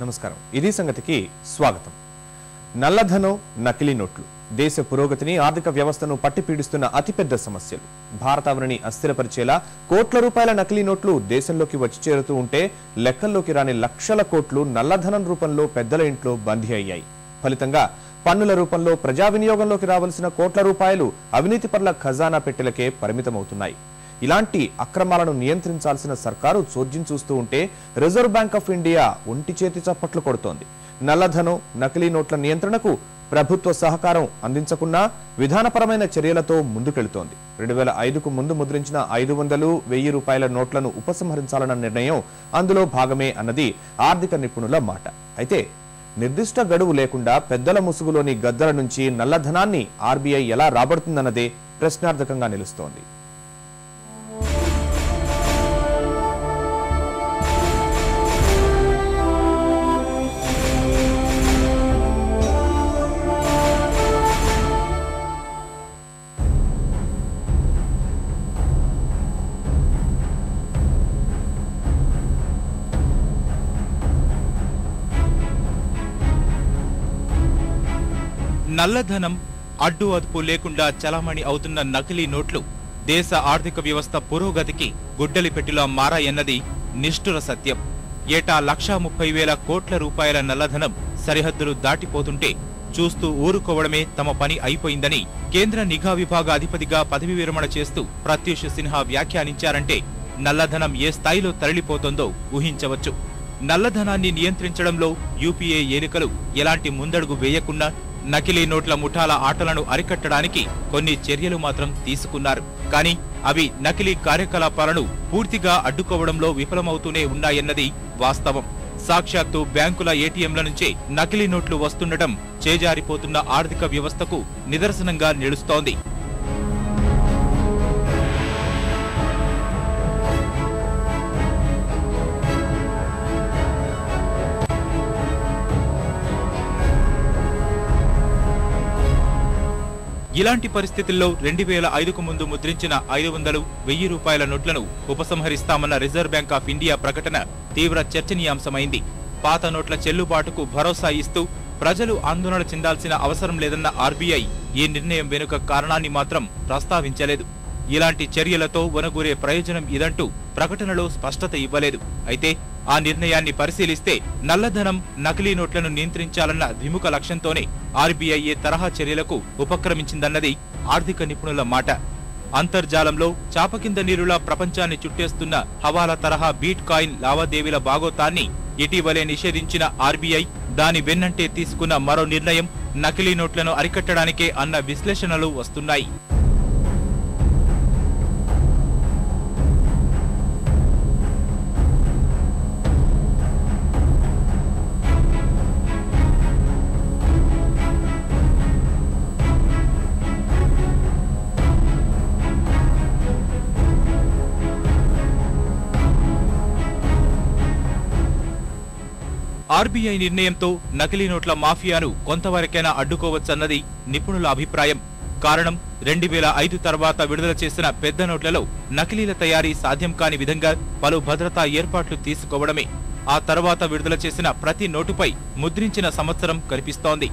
నమస్కారం. ఇది సంగతికి స్వాగతం. నల్లధనం, నకిలీ నోట్లు దేశ పురోగతిని, ఆర్థిక వ్యవస్థను పట్టిపీడిస్తున్న అతిపెద్ద సమస్యలు. భారతావనిని అస్థిరపరిచేలా కోట్ల రూపాయల నకిలీ నోట్లు దేశంలోకి వచ్చి చేరుతూ ఉంటే లెక్కల్లోకి రాని లక్షల కోట్లు నల్లధనం రూపంలో పెద్దల ఇంట్లో బందీ అయ్యాయి. ఫలితంగా పన్నుల రూపంలో ప్రజా వినియోగంలోకి రావాల్సిన కోట్ల రూపాయలు అవినీతిపరుల ఖజానా పెట్టెలకే పరిమితమవుతున్నాయి. ఇలాంటి అక్రమాలను నియంత్రించాల్సిన సర్కారు చోద్యం చూస్తూ ఉంటే రిజర్వ్ బ్యాంక్ ఆఫ్ ఇండియా ఒంటి చేతి చప్పట్లు కొడుతోంది. నల్లధనం, నకిలీ నోట్ల నియంత్రణకు ప్రభుత్వ సహకారం అందించకున్నా విధానపరమైన చర్యలతో ముందుకెళ్తోంది. 2005కు ముందు ముద్రించిన 500, 1000 రూపాయల నోట్లను ఉపసంహరించాలన్న నిర్ణయం అందులో భాగమే అన్నది ఆర్థిక నిపుణుల మాట. అయితే నిర్దిష్ట గడువు లేకుండా పెద్దల ముసుగులోని గద్దల నుంచి నల్లధనాన్ని ఆర్బీఐ ఎలా రాబడుతుందన్నదే ప్రశ్నార్థకంగా నిలుస్తోంది. నల్లధనం, అడ్డు అదుపు లేకుండా చలామణి అవుతున్న నకిలీ నోట్లు దేశ ఆర్థిక వ్యవస్థ పురోగతికి గుడ్డలి పెట్టిలా మారాయన్నది నిష్ఠుర సత్యం. ఏటా 1,30,000 కోట్ల రూపాయల నల్లధనం సరిహద్దులు దాటిపోతుంటే చూస్తూ ఊరుకోవడమే తమ పని అయిపోయిందని కేంద్ర నిఘా విభాగ అధిపతిగా పదవి విరమణ చేస్తూ ప్రత్యూష్ సిన్హా వ్యాఖ్యానించారంటే నల్లధనం ఏ స్థాయిలో తరలిపోతుందో ఊహించవచ్చు. నల్లధనాన్ని నియంత్రించడంలో యూపీఏ ఎన్నికలు ఎలాంటి ముందడుగు వేయకుండా నకిలీ నోట్ల ముఠాల ఆటలను అరికట్టడానికి కొన్ని చర్యలు మాత్రం తీసుకున్నారు. కానీ అవి నకిలీ కార్యకలాపాలను పూర్తిగా అడ్డుకోవడంలో విఫలమవుతూనే ఉన్నాయన్నది వాస్తవం. సాక్షాత్తు బ్యాంకుల ఏటీఎంల నుంచే నకిలీ నోట్లు వస్తుండటం చేజారిపోతున్న ఆర్థిక వ్యవస్థకు నిదర్శనంగా నిలుస్తోంది. ఇలాంటి పరిస్థితుల్లో 2005కు ముందు ముద్రించిన 500, 1000 రూపాయల నోట్లను ఉపసంహరిస్తామన్న రిజర్వ్ బ్యాంక్ ఆఫ్ ఇండియా ప్రకటన తీవ్ర చర్చనీయాంశమైంది. పాత నోట్ల చెల్లుబాటుకు భరోసా ఇస్తూ ప్రజలు ఆందోళన చెందాల్సిన అవసరం లేదన్న ఆర్బీఐ ఈ నిర్ణయం వెనుక కారణాన్ని మాత్రం ప్రస్తావించలేదు. ఇలాంటి చర్యలతో వనగూరే ప్రయోజనం ఇదంటూ ప్రకటనలో స్పష్టత ఇవ్వలేదు. అయితే ఆ నిర్ణయాన్ని పరిశీలిస్తే నల్లధనం, నకిలీ నోట్లను నియంత్రించాలన్న ద్విముఖ లక్ష్యంతోనే ఆర్బీఐ ఏ తరహా చర్యలకు ఉపక్రమించిందన్నది ఆర్థిక నిపుణుల మాట. అంతర్జాలంలో చాపకింద నీరులా ప్రపంచాన్ని చుట్టేస్తున్న హవాలా తరహా బీట్ కాయిన్ లావాదేవీల బాగోతాన్ని ఇటీవలే నిషేధించిన ఆర్బీఐ దాని వెన్నంటే తీసుకున్న మరో నిర్ణయం నకిలీ నోట్లను అరికట్టడానికే అన్న విశ్లేషణలు వస్తున్నాయి. ఆర్బీఐ నిర్ణయంతో నకిలీ నోట్ల మాఫియాను కొంతవరకైనా అడ్డుకోవచ్చన్నది నిపుణుల అభిప్రాయం. కారణం 2005 తర్వాత విడుదల చేసిన పెద్ద నోట్లలో నకిలీల తయారీ సాధ్యం కాని విధంగా పలు భద్రతా ఏర్పాట్లు తీసుకోవడమే. ఆ తర్వాత విడుదల చేసిన ప్రతి నోటుపై ముద్రించిన సంవత్సరం కనిపిస్తోంది.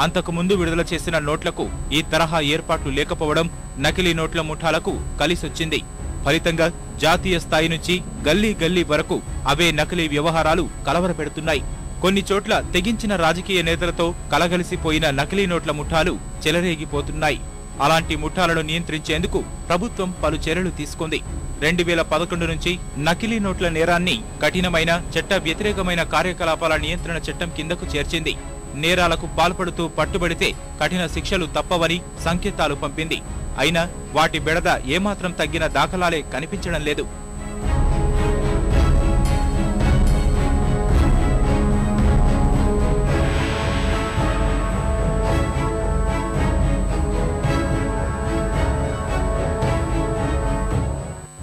అంతకుముందు విడుదల చేసిన నోట్లకు ఈ తరహా ఏర్పాట్లు లేకపోవడం నకిలీ నోట్ల ముఠాలకు కలిసొచ్చింది. ఫలితంగా జాతీయ స్థాయి నుంచి గల్లీ గల్లీ వరకు అవే నకిలీ వ్యవహారాలు కలవరపెడుతున్నాయి. కొన్ని చోట్ల తెగించిన రాజకీయ నేతలతో కలగలిసిపోయిన నకిలీ నోట్ల ముఠాలు చెలరేగిపోతున్నాయి. అలాంటి ముఠాలను నియంత్రించేందుకు ప్రభుత్వం పలు చర్యలు తీసుకుంది. 2011 నుంచి నకిలీ నోట్ల నేరాన్ని కఠినమైన, చట్ట వ్యతిరేకమైన కార్యకలాపాల నియంత్రణ చట్టం కిందకు చేర్చింది. నేరాలకు పాల్పడుతూ పట్టుబడితే కఠిన శిక్షలు తప్పవని సంకేతాలు పంపింది. అయినా వాటి బెడద ఏమాత్రం తగ్గిన దాఖలాలే కనిపించడం లేదు.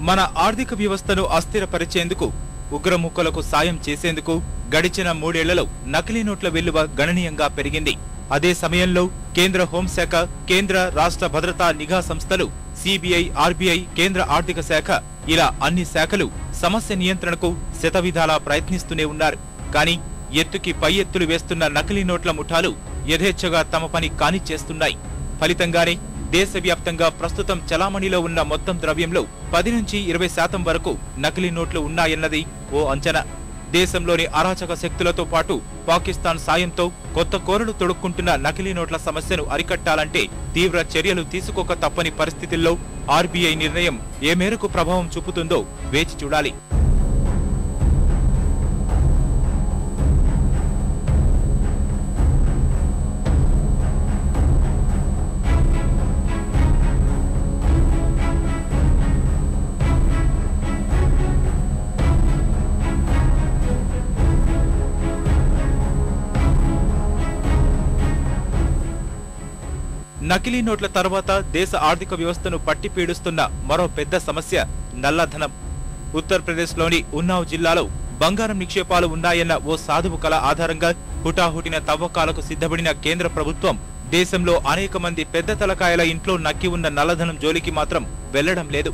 మన ఆర్థిక వ్యవస్థను అస్థిరపరిచేందుకు, ఉగ్రముక్కలకు సాయం చేసేందుకు గడిచిన 3 ఏళ్లలో నకిలీ నోట్ల విలువ గణనీయంగా పెరిగింది. అదే సమయంలో కేంద్ర హోంశాఖ, కేంద్ర రాష్ట్ర భద్రతా నిఘా సంస్థలు, సిబిఐ, ఆర్బీఐ, కేంద్ర ఆర్థిక శాఖ ఇలా అన్ని శాఖలు సమస్య నియంత్రణకు శతవిధాలా ప్రయత్నిస్తూనే ఉన్నారు. కానీ ఎత్తుకి పై ఎత్తులు వేస్తున్న నకిలీ నోట్ల ముఠాలు యథేచ్ఛగా తమ పని కానిచ్చేస్తున్నాయి. ఫలితంగానే దేశవ్యాప్తంగా ప్రస్తుతం చలామణిలో ఉన్న మొత్తం ద్రవ్యంలో 10 నుంచి 20% వరకు నకిలీ నోట్లు ఉన్నాయన్నది ఓ అంచనా. దేశంలోని అరాచక శక్తులతో పాటు పాకిస్తాన్ సాయంతో కొత్త కోరలు తొడుక్కుంటున్న నకిలీ నోట్ల సమస్యను అరికట్టాలంటే తీవ్ర చర్యలు తీసుకోక తప్పని పరిస్థితుల్లో ఆర్బీఐ నిర్ణయం ఏ మేరకు ప్రభావం చూపుతుందో వేచి చూడాలి. నకిలీ నోట్ల తర్వాత దేశ ఆర్థిక వ్యవస్థను పట్టి పీడిస్తున్న మరో పెద్ద సమస్య నల్లధనం. ఉత్తరప్రదేశ్లోని ఉన్నావ్ జిల్లాలో బంగారం నిక్షేపాలు ఉన్నాయన్న ఓ సాధువు కళ ఆధారంగా హుటాహుటిన తవ్వకాలకు సిద్ధపడిన కేంద్ర ప్రభుత్వం దేశంలో అనేక మంది పెద్ద తలకాయల ఇంట్లో నక్కి ఉన్న నల్లధనం జోలికి మాత్రం వెళ్లడం లేదు.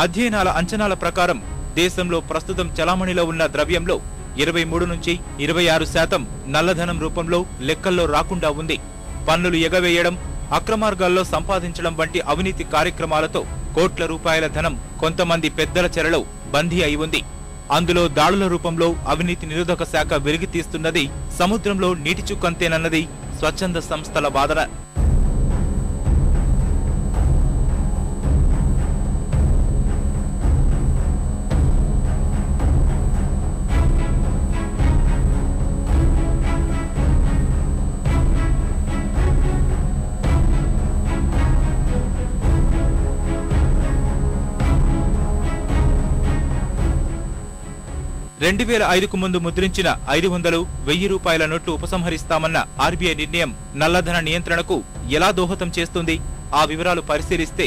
అధ్యయనాల అంచనాల ప్రకారం దేశంలో ప్రస్తుతం చలామణిలో ఉన్న ద్రవ్యంలో 23 నుంచి 26% నల్లధనం రూపంలో లెక్కల్లో రాకుండా ఉంది. పన్నులు ఎగవేయడం, అక్రమార్గాల్లో సంపాదించడం వంటి అవినీతి కార్యక్రమాలతో కోట్ల రూపాయల ధనం కొంతమంది పెద్దల చెరలో బందీ అయి ఉంది. అందులో దాడుల రూపంలో అవినీతి నిరోధక శాఖ వెలికి తీస్తున్నది సముద్రంలో నీటి చుక్కంతేనన్నది స్వచ్ఛంద సంస్థల వాదన. కు ముందు ముద్రించిన 500, 1000 రూపాయల నోట్లు ఉపసంహరిస్తామన్న ఆర్బీఐ నిర్ణయం నల్లధన నియంత్రణకు ఎలా దోహదం చేస్తుంది? ఆ వివరాలు పరిశీలిస్తే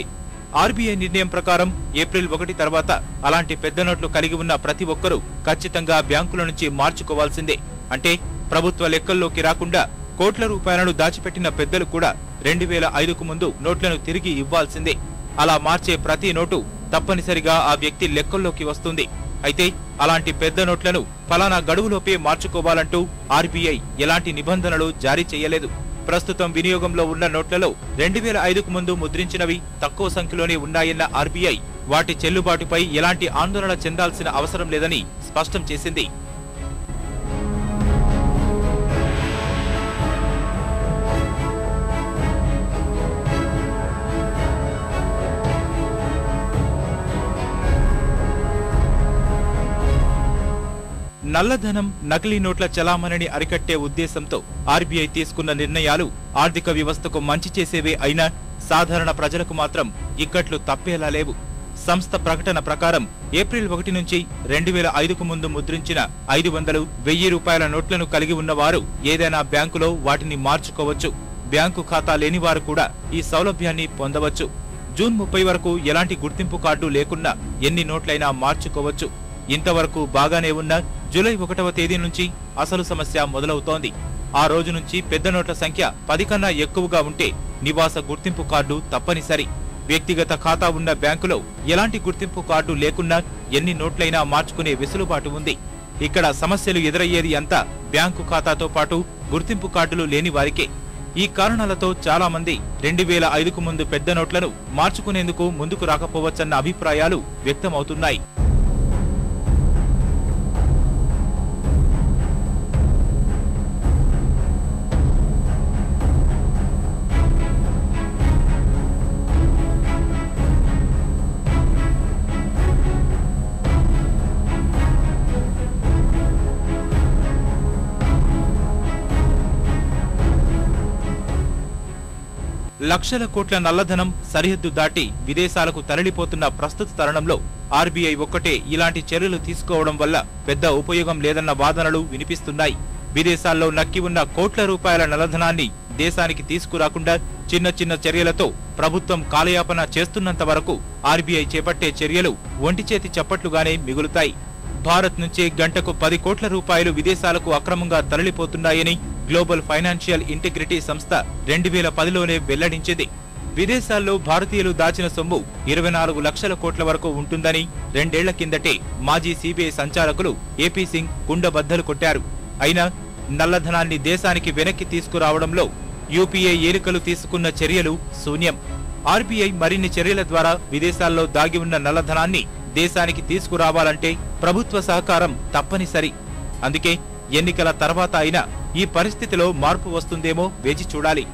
ఆర్బీఐ నిర్ణయం ప్రకారం ఏప్రిల్ 1 తర్వాత అలాంటి పెద్ద నోట్లు కలిగి ఉన్న ప్రతి ఒక్కరూ ఖచ్చితంగా బ్యాంకుల నుంచి మార్చుకోవాల్సిందే. అంటే ప్రభుత్వ లెక్కల్లోకి రాకుండా కోట్ల రూపాయలను దాచిపెట్టిన పెద్దలు కూడా 2005కు ముందు నోట్లను తిరిగి ఇవ్వాల్సిందే. అలా మార్చే ప్రతి నోటు తప్పనిసరిగా ఆ వ్యక్తి లెక్కల్లోకి వస్తుంది. అయితే అలాంటి పెద్ద నోట్లను ఫలానా గడువులోపే మార్చుకోవాలంటూ ఆర్బీఐ ఎలాంటి నిబంధనలు జారీ చేయలేదు. ప్రస్తుతం వినియోగంలో ఉన్న నోట్లలో 2005కు ముందు ముద్రించినవి తక్కువ సంఖ్యలోనే ఉన్నాయన్న ఆర్బీఐ వాటి చెల్లుబాటుపై ఎలాంటి ఆందోళన చెందాల్సిన అవసరం లేదని స్పష్టం చేసింది. నల్లధనం, నకిలీ నోట్ల చలామణిని అరికట్టే ఉద్దేశంతో ఆర్బీఐ తీసుకున్న నిర్ణయాలు ఆర్థిక వ్యవస్థకు మంచి చేసేవే అయినా సాధారణ ప్రజలకు మాత్రం ఇక్కట్లు తప్పేలా లేవు. సంస్థ ప్రకటన ప్రకారం ఏప్రిల్ 1 నుంచి 2005కు ముందు ముద్రించిన 500, 1000 రూపాయల నోట్లను కలిగి ఉన్నవారు ఏదైనా బ్యాంకులో వాటిని మార్చుకోవచ్చు. బ్యాంకు ఖాతా లేనివారు కూడా ఈ సౌలభ్యాన్ని పొందవచ్చు. జూన్ 30 వరకు ఎలాంటి గుర్తింపు కార్డు లేకున్నా ఎన్ని నోట్లైనా మార్చుకోవచ్చు. ఇంతవరకు బాగానే ఉన్న జూలై 1వ తేదీ నుంచి అసలు సమస్య మొదలవుతోంది. ఆ రోజు నుంచి పెద్ద నోట్ల సంఖ్య 10 కన్నా ఎక్కువగా ఉంటే నివాస గుర్తింపు కార్డు తప్పనిసరి. వ్యక్తిగత ఖాతా ఉన్న బ్యాంకులో ఎలాంటి గుర్తింపు కార్డు లేకున్నా ఎన్ని నోట్లైనా మార్చుకునే వెసులుబాటు ఉంది. ఇక్కడ సమస్యలు ఎదురయ్యేది అంతా బ్యాంకు ఖాతాతో పాటు గుర్తింపు కార్డులు లేని వారికే. ఈ కారణాలతో చాలా మంది 2005కు ముందు పెద్ద నోట్లను మార్చుకునేందుకు ముందుకు రాకపోవచ్చన్న అభిప్రాయాలు వ్యక్తమవుతున్నాయి. లక్షల కోట్ల నల్లధనం సరిహద్దు దాటి విదేశాలకు తరలిపోతున్న ప్రస్తుత తరుణంలో ఆర్బీఐ ఒక్కటే ఇలాంటి చర్యలు తీసుకోవడం వల్ల పెద్ద ఉపయోగం లేదన్న వాదనలు వినిపిస్తున్నాయి. విదేశాల్లో నక్కి ఉన్న కోట్ల రూపాయల నల్లధనాన్ని దేశానికి తీసుకురాకుండా చిన్న చిన్న చర్యలతో ప్రభుత్వం కాలయాపన చేస్తున్నంత వరకు ఆర్బీఐ చేపట్టే చర్యలు ఒంటిచేతి చప్పట్లుగానే మిగులుతాయి. భారత్ నుంచి గంటకు 10 కోట్ల రూపాయలు విదేశాలకు అక్రమంగా తరలిపోతున్నాయని గ్లోబల్ ఫైనాన్షియల్ ఇంటిగ్రిటీ సంస్థ 2010లోనే వెల్లడించింది. విదేశాల్లో భారతీయులు దాచిన సొమ్ము 24 లక్షల కోట్ల వరకు ఉంటుందని 2 ఏళ్ల కిందటే మాజీ సిబిఐ సంచాలకులు ఏపీ సింగ్ కుండబద్దలు కొట్టారు. అయినా నల్లధనాన్ని దేశానికి వెనక్కి తీసుకురావడంలో యూపీఏ ఏలికలు తీసుకున్న చర్యలు శూన్యం. ఆర్బీఐ మరిన్ని చర్యల ద్వారా విదేశాల్లో దాగి ఉన్న నల్లధనాన్ని దేశానికి తీసుకురావాలంటే ప్రభుత్వ సహకారం తప్పనిసరి. అందుకే ఎన్నికల తర్వాత అయినా ఈ పరిస్థితిలో మార్పు వస్తుందేమో వేచి చూడాలి.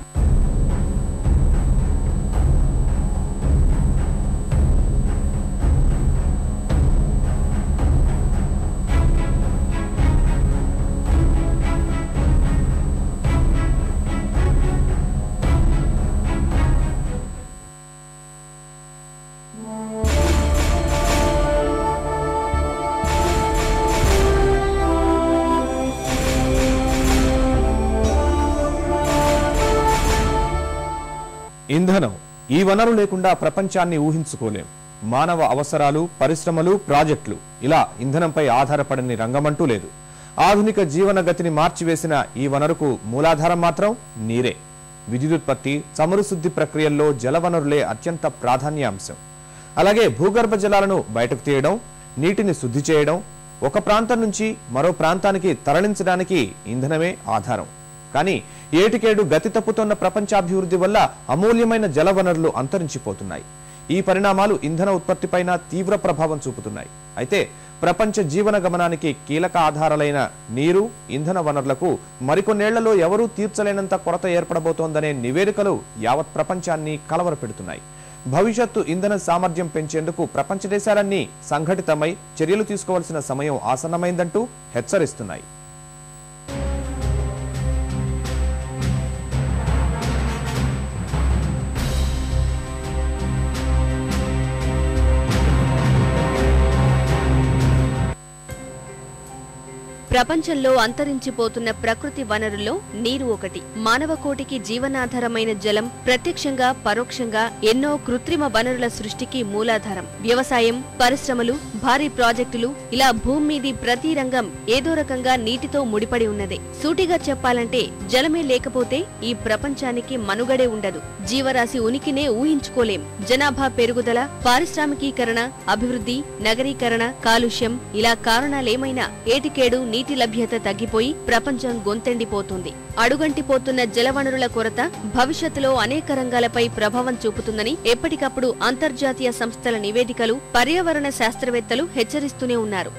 ఇంధనం ఈ వనరు లేకుండా ప్రపంచాన్ని ఊహించుకోలేం. మానవ అవసరాలు, పరిశ్రమలు, ప్రాజెక్టులు ఇలా ఇంధనంపై ఆధారపడని రంగమంటూ లేదు. ఆధునిక జీవన గతిని మార్చివేసిన ఈ వనరుకు మూలాధారం మాత్రం నీరే. విద్యుదుత్పత్తి, చమురు శుద్ధి ప్రక్రియల్లో జలవనరులే అత్యంత ప్రాధాన్యాంశం. అలాగే భూగర్భ జలాలను బయటకు తీయడం, నీటిని శుద్ధి చేయడం, ఒక ప్రాంతం నుంచి మరో ప్రాంతానికి తరలించడానికి ఇంధనమే ఆధారం. కానీ ఏటికేడు గతి తప్పుతున్న ప్రపంచాభివృద్ధి వల్ల అమూల్యమైన జలవనరులు అంతరించిపోతున్నాయి. ఈ పరిణామాలు ఇంధన ఉత్పత్తిపైన తీవ్ర ప్రభావం చూపుతున్నాయి. అయితే ప్రపంచ జీవన గమనానికి కీలక ఆధారాలైన నీరు, ఇంధన వనరులకు మరికొన్నేళ్లలో ఎవరూ తీర్చలేనంత కొరత ఏర్పడబోతోందనే నివేదికలు యావత్ ప్రపంచాన్ని కలవరపెడుతున్నాయి. భవిష్యత్తు ఇంధన సామర్థ్యం పెంచేందుకు ప్రపంచ దేశాలన్నీ సంఘటితమై చర్యలు తీసుకోవాల్సిన సమయం ఆసన్నమైందంటూ హెచ్చరిస్తున్నాయి. ప్రపంచంలో అంతరించిపోతున్న ప్రకృతి వనరుల్లో నీరు ఒకటి. మానవ కోటికి జీవనాధారమైన జలం ప్రత్యక్షంగా, పరోక్షంగా ఎన్నో కృత్రిమ వనరుల సృష్టికి మూలాధారం. వ్యవసాయం, పరిశ్రమలు, భారీ ప్రాజెక్టులు ఇలా భూమి మీది ప్రతి రంగం ఏదో రకంగా నీటితో ముడిపడి ఉన్నదే. సూటిగా చెప్పాలంటే జలమే లేకపోతే ఈ ప్రపంచానికి మనుగడే ఉండదు. జీవరాశి ఉనికినే ఊహించుకోలేం. జనాభా పెరుగుదల, పారిశ్రామికీకరణ, అభివృద్ధి, నగరీకరణ, కాలుష్యం ఇలా కారణాలేమైనా ఏటికేడు నీటి లభ్యత తగ్గిపోయి ప్రపంచం గొంతెండిపోతుంది. అడుగంటిపోతున్న జలవనరుల కొరత భవిష్యత్తులో అనేక రంగాలపై ప్రభావం చూపుతుందని ఎప్పటికప్పుడు అంతర్జాతీయ సంస్థల నివేదికలు, పర్యావరణ శాస్త్రవేత్తలు హెచ్చరిస్తూనే ఉన్నారు.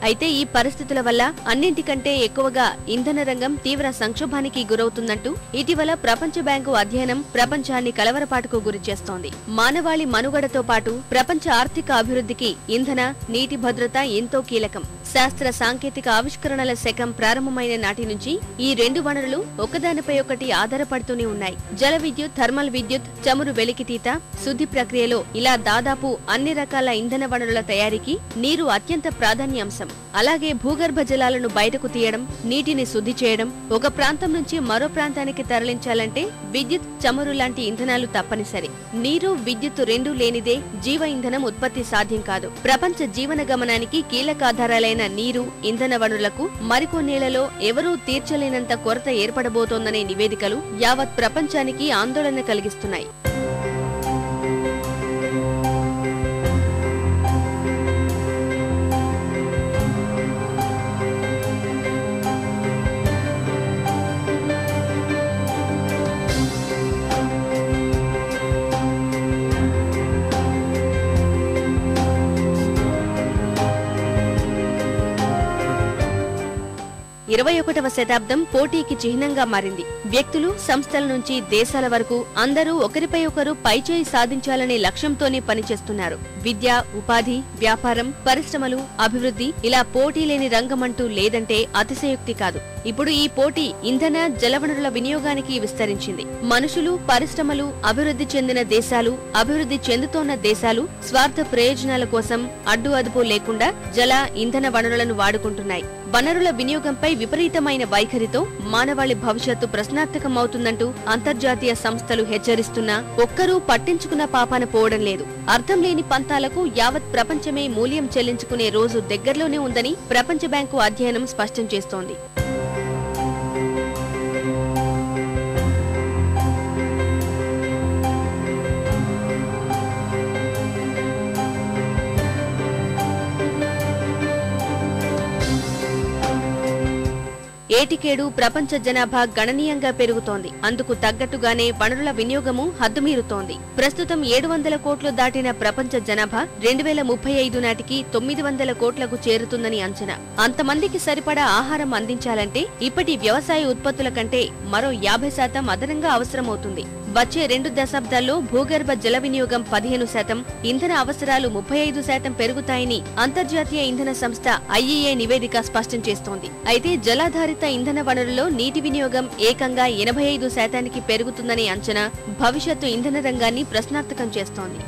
అయితే ఈ పరిస్థితుల వల్ల అన్నింటికంటే ఎక్కువగా ఇంధన రంగం తీవ్ర సంక్షోభానికి గురవుతుందంటూ ఇటీవల ప్రపంచ బ్యాంకు అధ్యయనం ప్రపంచాన్ని కలవరపాటుకు గురిచేస్తోంది. మానవాళి మనుగడతో పాటు ప్రపంచ ఆర్థిక అభివృద్ధికి ఇంధన, నీటి భద్రత ఎంతో కీలకం. శాస్త్ర సాంకేతిక ఆవిష్కరణల శకం ప్రారంభమైన నాటి నుంచి ఈ రెండు వనరులు ఒకదానిపై ఒకటి ఆధారపడుతూనే ఉన్నాయి. జల విద్యుత్, థర్మల్ విద్యుత్, చమురు వెలికితీత, శుద్ధి ప్రక్రియలో ఇలా దాదాపు అన్ని రకాల ఇంధన వనరుల తయారీకి నీరు అత్యంత ప్రాధాన్యాంశం. అలాగే భూగర్భ జలాలను బయటకు తీయడం, నీటిని శుద్ధి చేయడం, ఒక ప్రాంతం నుంచి మరో ప్రాంతానికి తరలించాలంటే విద్యుత్, చమురు లాంటి ఇంధనాలు తప్పనిసరి. నీరు, విద్యుత్ రెండూ లేనిదే జీవ ఇంధనం ఉత్పత్తి సాధ్యం కాదు. ప్రపంచ జీవన గమనానికి కీలకాధారాలైన నీరు, ఇంధన వనరులకు మరికొన్నేళ్లలో ఎవరూ తీర్చలేనంత కొరత ఏర్పడబోతోందనే నివేదికలు యావత్ ప్రపంచానికి ఆందోళన కలిగిస్తున్నాయి. ఇరవై 21వ శతాబ్దం పోటీకి చిహ్నంగా మారింది. వ్యక్తులు, సంస్థల నుంచి దేశాల వరకు అందరూ ఒకరిపై ఒకరు పైచేయి సాధించాలనే లక్ష్యంతోనే పనిచేస్తున్నారు. విద్య, ఉపాధి, వ్యాపారం, పరిశ్రమలు, అభివృద్ధి ఇలా పోటీ లేని రంగమంటూ లేదంటే అతిశయోక్తి కాదు. ఇప్పుడు ఈ పోటీ ఇంధన, జలవనరుల వినియోగానికి విస్తరించింది. మనుషులు, పరిశ్రమలు, అభివృద్ధి చెందిన దేశాలు, అభివృద్ధి చెందుతోన్న దేశాలు స్వార్థ ప్రయోజనాల కోసం అడ్డు అదుపు లేకుండా జల, ఇంధన వనరులను వాడుకుంటున్నాయి. వనరుల వినియోగంపై విపరీతమైన వైఖరితో మానవాళి భవిష్యత్తు ప్రశ్నార్థకమవుతుందంటూ అంతర్జాతీయ సంస్థలు హెచ్చరిస్తున్నా ఒక్కరూ పట్టించుకున్న పాపాన పోవడం లేదు. అర్థం లేని పంతాలకు యావత్ ప్రపంచమే మూల్యం చెల్లించుకునే రోజు దగ్గరలోనే ఉందని ప్రపంచ బ్యాంకు అధ్యయనం స్పష్టం చేస్తోంది. ఏటికేడు ప్రపంచ జనాభా గణనీయంగా పెరుగుతోంది. అందుకు తగ్గట్టుగానే వనరుల వినియోగము హద్దుమీరుతోంది. ప్రస్తుతం 700 కోట్లు దాటిన ప్రపంచ జనాభా 2035 నాటికి 900 కోట్లకు చేరుతుందని అంచనా. అంతమందికి సరిపడా ఆహారం అందించాలంటే ఇప్పటి వ్యవసాయ ఉత్పత్తుల కంటే మరో 50% అదనంగా అవసరమవుతుంది. వచ్చే 2 దశాబ్దాల్లో భూగర్భ జల వినియోగం 15%, ఇంధన అవసరాలు 35% పెరుగుతాయని అంతర్జాతీయ ఇంధన సంస్థ IEA నివేదిక స్పష్టం చేస్తోంది. అయితే జలాధారిత ఇంధన వనరుల్లో నీటి వినియోగం ఏకంగా 85%కి పెరుగుతుందనే అంచనా భవిష్యత్తు ఇంధన రంగాన్ని ప్రశ్నార్థకం చేస్తోంది.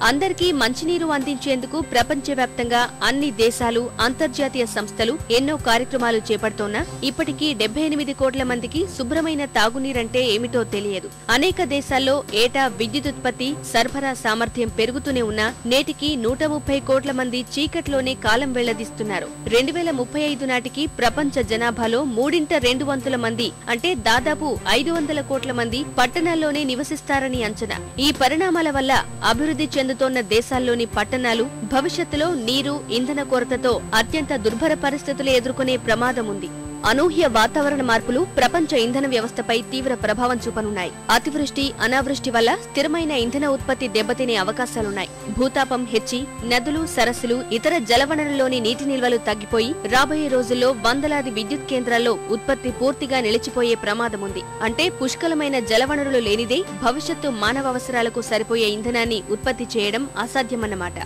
అందరికీ మంచినీరు అందించేందుకు ప్రపంచవ్యాప్తంగా అన్ని దేశాలు, అంతర్జాతీయ సంస్థలు ఎన్నో కార్యక్రమాలు చేపడుతోన్నా ఇప్పటికీ 78 కోట్ల మందికి శుభ్రమైన తాగునీరంటే ఏమిటో తెలియదు. అనేక దేశాల్లో ఏటా విద్యుదుత్పత్తి, సరఫరా సామర్థ్యం పెరుగుతూనే ఉన్నా నేటికి 130 కోట్ల మంది చీకట్లోనే కాలం వెళ్లదీస్తున్నారు. 2035 నాటికి ప్రపంచ జనాభాలో 3/2 మంది అంటే దాదాపు 500 కోట్ల మంది పట్టణాల్లోనే నివసిస్తారని అంచనా. ఈ పరిణామాల వల్ల అభివృద్ధి చెందుతున్న దేశాల్లోని పట్టణాలు భవిష్యత్తులో నీరు, ఇంధన కొరతతో అత్యంత దుర్భర పరిస్థితులు ఎదుర్కొనే ప్రమాదం ఉంది. అనూహ్య వాతావరణ మార్పులు ప్రపంచ ఇంధన వ్యవస్థపై తీవ్ర ప్రభావం చూపనున్నాయి. అతివృష్టి, అనావృష్టి వల్ల స్థిరమైన ఇంధన ఉత్పత్తి దెబ్బతినే అవకాశాలున్నాయి. భూతాపం హెచ్చి నదులు, సరస్సులు, ఇతర జలవనరుల్లోని నీటి నిల్వలు తగ్గిపోయి రాబోయే రోజుల్లో వందలాది విద్యుత్ కేంద్రాల్లో ఉత్పత్తి పూర్తిగా నిలిచిపోయే ప్రమాదముంది. అంటే పుష్కలమైన జలవనరులు లేనిదే భవిష్యత్తు మానవ అవసరాలకు సరిపోయే ఇంధనాన్ని ఉత్పత్తి చేయడం అసాధ్యమన్నమాట.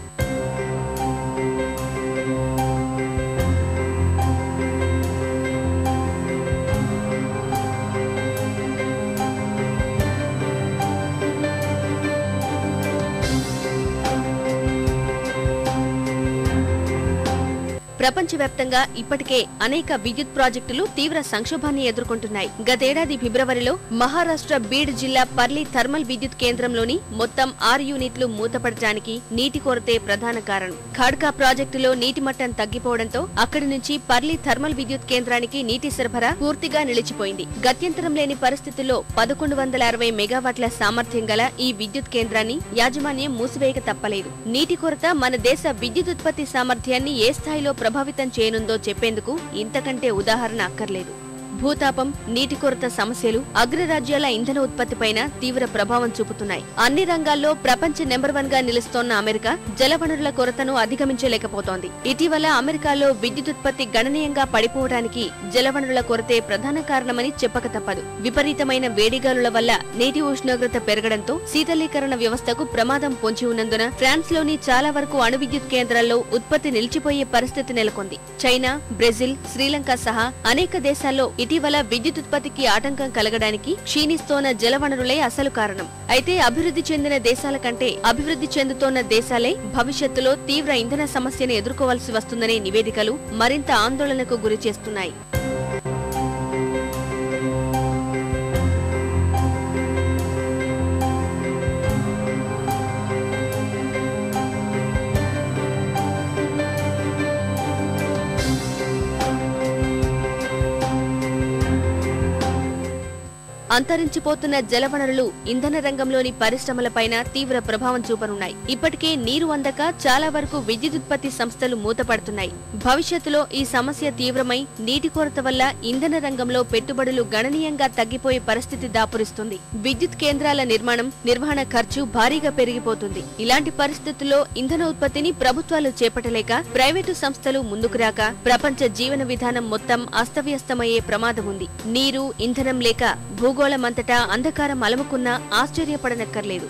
ప్రపంచవ్యాప్తంగా ఇప్పటికే అనేక విద్యుత్ ప్రాజెక్టులు తీవ్ర సంక్షోభాన్ని ఎదుర్కొంటున్నాయి. గతేడాది ఫిబ్రవరిలో మహారాష్ట్ర బీడ్ జిల్లా పర్లి థర్మల్ విద్యుత్ కేంద్రంలోని మొత్తం 6 యూనిట్లు మూతపడటానికి నీటి కొరతే ప్రధాన కారణం. ఖాడ్కా ప్రాజెక్టులో నీటి మట్టం తగ్గిపోవడంతో అక్కడి నుంచి పర్లి థర్మల్ విద్యుత్ కేంద్రానికి నీటి సరఫరా పూర్తిగా నిలిచిపోయింది. గత్యంతరం లేని పరిస్థితుల్లో 1160 మెగావాట్ల సామర్థ్యం గల ఈ విద్యుత్ కేంద్రాన్ని యాజమాన్యం మూసివేయక తప్పలేదు. నీటి కొరత మన దేశ విద్యుత్ ఉత్పత్తి సామర్థ్యాన్ని ఏ స్థాయిలో ప్రభావితం చేయనుందో చెప్పేందుకు ఇంతకంటే ఉదాహరణ అక్కర్లేదు. భూతాపం, నీటి కొరత సమస్యలు అగ్రరాజ్యాల ఇంధన ఉత్పత్తిపైన తీవ్ర ప్రభావం చూపుతున్నాయి. అన్ని రంగాల్లో ప్రపంచ నెంబర్ 1 గా నిలుస్తోన్న అమెరికా జలవనరుల కొరతను అధిగమించలేకపోతోంది. ఇటీవల అమెరికాలో విద్యుదుత్పత్తి గణనీయంగా పడిపోవడానికి జలవనరుల కొరతే ప్రధాన కారణమని చెప్పక తప్పదు. విపరీతమైన వేడిగాలుల వల్ల నీటి ఉష్ణోగ్రత పెరగడంతో శీతలీకరణ వ్యవస్థకు ప్రమాదం పొంచి ఉన్నందున ఫ్రాన్స్ లోని చాలా వరకు అణు విద్యుత్ కేంద్రాల్లో ఉత్పత్తి నిలిచిపోయే పరిస్థితి నెలకొంది. చైనా, బ్రెజిల్, శ్రీలంక సహా అనేక దేశాల్లో ఇటీవల విద్యుత్ ఉత్పత్తికి ఆటంకం కలగడానికి క్షీణిస్తోన్న జలవనరులే అసలు కారణం. అయితే అభివృద్ధి చెందిన దేశాల కంటే అభివృద్ధి చెందుతోన్న దేశాలే భవిష్యత్తులో తీవ్ర ఇంధన సమస్యను ఎదుర్కోవాల్సి వస్తుందనే నివేదికలు మరింత ఆందోళనకు గురిచేస్తున్నాయి. అంతరించిపోతున్న జలవనరులు ఇంధన రంగంలోని పరిశ్రమలపైన తీవ్ర ప్రభావం చూపనున్నాయి. ఇప్పటికే నీరు అందక చాలా వరకు విద్యుదుత్పత్తి సంస్థలు మూతపడుతున్నాయి. భవిష్యత్తులో ఈ సమస్య తీవ్రమై నీటి కొరత వల్ల ఇంధన రంగంలో పెట్టుబడులు గణనీయంగా తగ్గిపోయే పరిస్థితి దాపురిస్తుంది. విద్యుత్ కేంద్రాల నిర్మాణం, నిర్వహణ ఖర్చు భారీగా పెరిగిపోతుంది. ఇలాంటి పరిస్థితుల్లో ఇంధన ఉత్పత్తిని ప్రభుత్వాలు చేపట్టలేక ప్రైవేటు సంస్థలు ముందుకు రాక ప్రపంచ జీవన విధానం మొత్తం అస్తవ్యస్తమయ్యే ప్రమాదం ఉంది. నీరు, ఇంధనం లేక భూగోళమంతటా అంధకారం అలముకున్నా ఆశ్చర్యపడనక్కర్లేదు.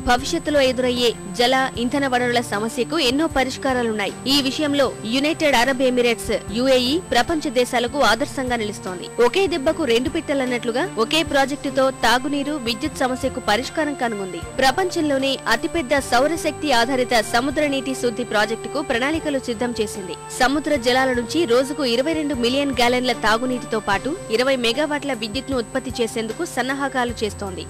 భవిష్యత్తులో ఎదురయ్యే జల, ఇంధన వనరుల సమస్యకు ఎన్నో పరిష్కారాలున్నాయి. ఈ విషయంలో యునైటెడ్ అరబ్ ఎమిరేట్స్ UAE ప్రపంచ దేశాలకు ఆదర్శంగా నిలుస్తోంది. ఒకే దెబ్బకు 2 పిట్టలన్నట్లుగా ఒకే ప్రాజెక్టుతో తాగునీరు, విద్యుత్ సమస్యకు పరిష్కారం కనుగొంది. ప్రపంచంలోనే అతిపెద్ద సౌరశక్తి ఆధారిత సముద్ర నీటి శుద్ధి ప్రాజెక్టుకు ప్రణాళికలు సిద్ధం చేసింది. సముద్ర జలాల నుంచి రోజుకు 22 మిలియన్ గ్యాలన్ల తాగునీటితో పాటు 20 మెగావాట్ల విద్యుత్ను ఉత్పత్తి చేసేందుకు సన్నాహకాలు చేస్తోంది.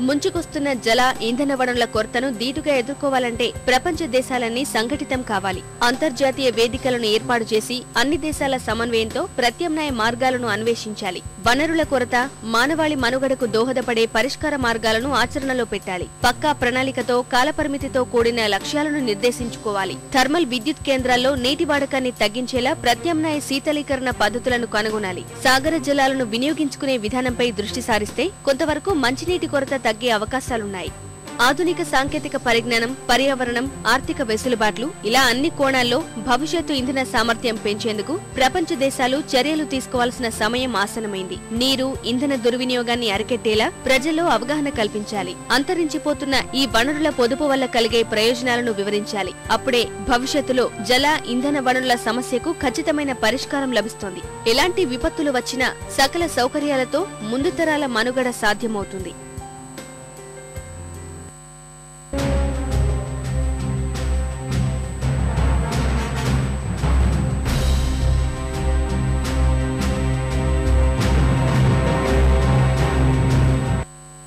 ముంచుకొస్తున్న జల ఇంధన వనరుల కొరతను ధీటుగా ఎదుర్కోవాలంటే ప్రపంచ దేశాలన్నీ సంఘటితం కావాలి. అంతర్జాతీయ వేదికలను ఏర్పాటు చేసి అన్ని దేశాల సమన్వయంతో ప్రత్యామ్నాయ మార్గాలను అన్వేషించాలి. వనరుల కొరత, మానవాళి మనుగడకు దోహదపడే పరిష్కార మార్గాలను ఆచరణలో పెట్టాలి. పక్కా ప్రణాళికతో, కాలపరిమితితో కూడిన లక్ష్యాలను నిర్దేశించుకోవాలి. థర్మల్ విద్యుత్ కేంద్రాల్లో నీటి వాడకాన్ని తగ్గించేలా ప్రత్యామ్నాయ శీతలీకరణ పద్ధతులను కనుగొనాలి. సాగర జలాలను వినియోగించుకునే విధానంపై దృష్టి సారిస్తే కొంతవరకు మంచినీటి కొరత తగ్గే అవకాశాలున్నాయి. ఆధునిక సాంకేతిక పరిజ్ఞానం, పర్యావరణం, ఆర్థిక వెసులుబాట్లు ఇలా అన్ని కోణాల్లో భవిష్యత్తు ఇంధన సామర్థ్యం పెంచేందుకు ప్రపంచ దేశాలు చర్యలు తీసుకోవాల్సిన సమయం ఆసనమైంది. నీరు, ఇంధన దుర్వినియోగాన్ని అరికెట్టేలా ప్రజల్లో అవగాహన కల్పించాలి. అంతరించిపోతున్న ఈ వనరుల పొదుపు వల్ల కలిగే ప్రయోజనాలను వివరించాలి. అప్పుడే భవిష్యత్తులో జల, ఇంధన వనరుల సమస్యకు ఖచ్చితమైన పరిష్కారం లభిస్తుంది. ఎలాంటి విపత్తులు వచ్చినా సకల సౌకర్యాలతో ముందు తరాల మనుగడ సాధ్యమవుతుంది.